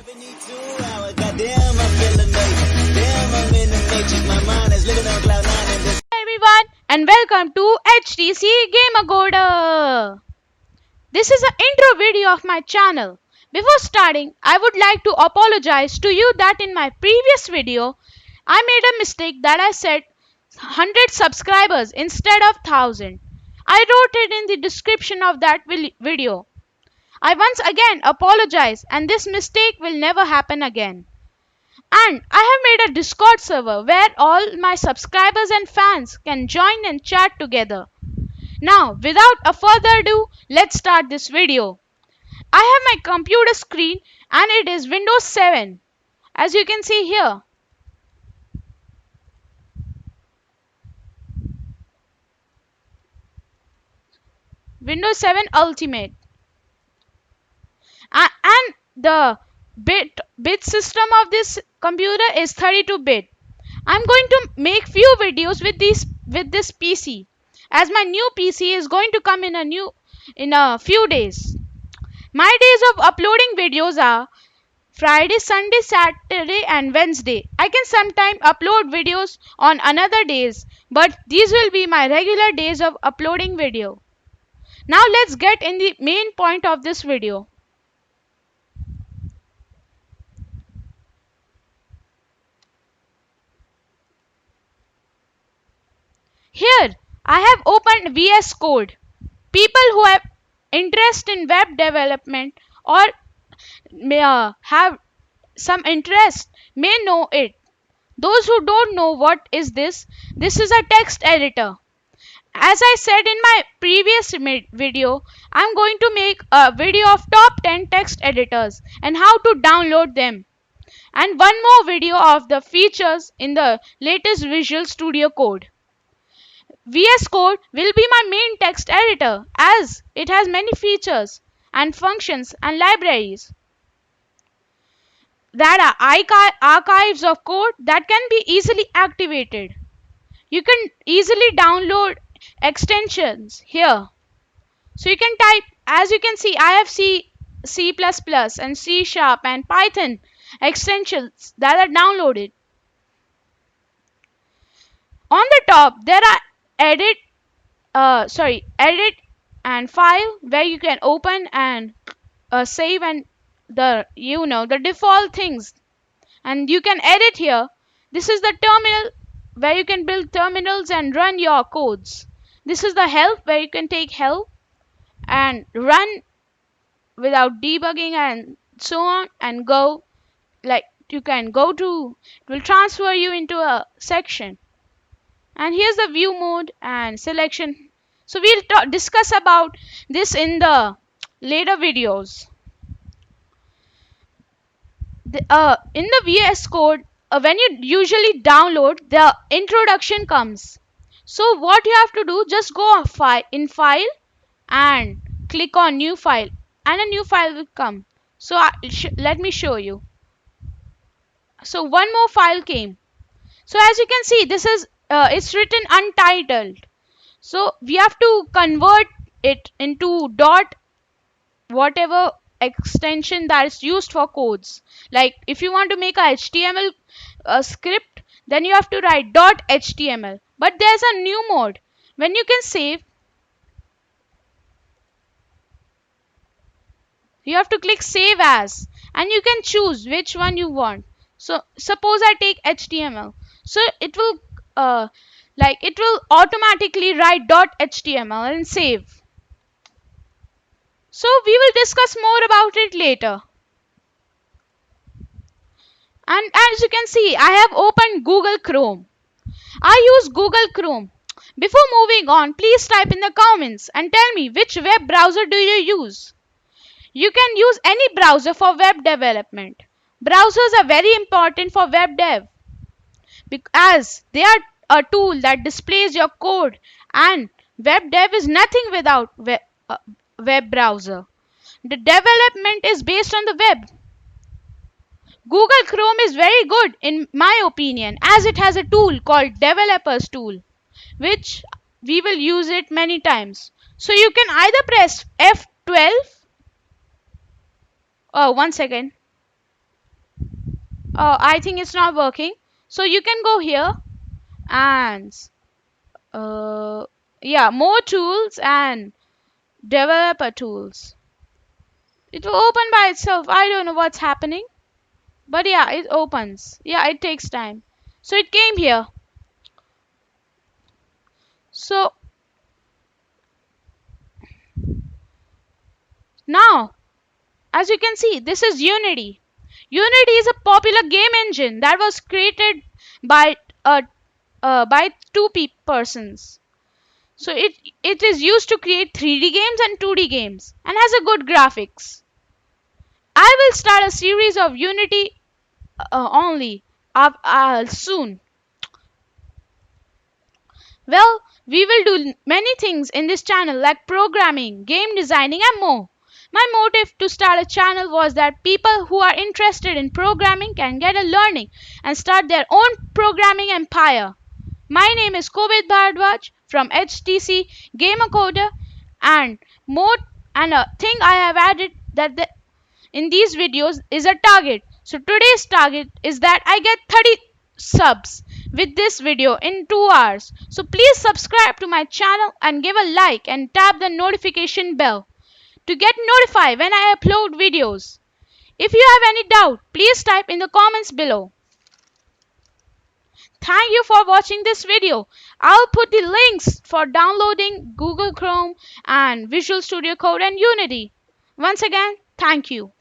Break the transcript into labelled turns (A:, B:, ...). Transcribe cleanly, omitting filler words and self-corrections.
A: Hi everyone and welcome to HTC Gamergoda. This is an intro video of my channel. Before starting, I would like to apologize to you that in my previous video, I made a mistake that I said 100 subscribers instead of 1000. I wrote it in the description of that video. I once again apologize and this mistake will never happen again. And I have made a Discord server where all my subscribers and fans can join and chat together. Now, without a further ado, let's start this video. I have my computer screen and it is Windows 7, as you can see here. Windows 7 Ultimate. And the bit system of this computer is 32-bit. I'm going to make few videos with this PC, as my new PC is going to come in a few days. My days of uploading videos are Friday, Sunday, Saturday and Wednesday. I can sometimes upload videos on another days, but these will be my regular days of uploading video. Now let's get in the main point of this video. Here I have opened VS Code. People who have interest in web development or may have some interest may know it. Those who don't know what is this is a text editor. As I said in my previous video, I'm going to make a video of top 10 text editors and how to download them. And one more video of the features in the latest Visual Studio Code. VS Code will be my main text editor as it has many features and functions and libraries that are archives of code that can be easily activated. You can easily download extensions here. So you can type, as you can see, I have C++ and C# and Python extensions that are downloaded. On the top there are edit and file where you can open and save and the default things, and you can edit here. This is the terminal where you can build terminals and run your codes. This is the help where you can take help and run without debugging and so on, and go like you can go to, it will transfer you into a section. And here's the view mode and selection. So we'll discuss about this in the later videos. In the VS Code, when you usually download, the introduction comes. So what you have to do, just go on file and click on new file, and a new file will come. So let me show you. So one more file came. So as you can see, this is it's written untitled. So we have to convert it into dot whatever extension that is used for codes. Like if you want to make a HTML script, then you have to write .html. But there's a new mode. When you can save, you have to click save as, and you can choose which one you want. So suppose I take HTML. So it will automatically write .html and save. So we will discuss more about it later. And as you can see, I have opened Google Chrome. I use Google Chrome. Before moving on, please type in the comments and tell me which web browser do you use. You can use any browser for web development. Browsers are very important for web dev, as they are a tool that displays your code, and web dev is nothing without web browser. The development is based on the web. Google Chrome is very good in my opinion, as it has a tool called Developers Tool, which we will use it many times. So you can either press F12. Oh, one second. I think it's not working. So you can go here and uh, yeah, more tools and developer tools. It will open by itself. I don't know what's happening. But yeah, it opens. Yeah, it takes time. So it came here. So now, as you can see, this is Unity. Unity is a popular game engine that was created by uh, by persons. So it is used to create 3D games and 2D games and has a good graphics. I will start a series of Unity only soon. Well, we will do many things in this channel like programming, game designing and more. My motive to start a channel was that people who are interested in programming can get a learning and start their own programming empire. My name is Kovid Bharadwaj from HTC Gamer Coder and more and a thing I have added in these videos is a target. So today's target is that I get 30 subs with this video in 2 hours. So please subscribe to my channel and give a like and tap the notification bell to get notified when I upload videos. If you have any doubt, please type in the comments below. Thank you for watching this video. I'll put the links for downloading Google Chrome and Visual Studio Code and Unity. Once again, thank you.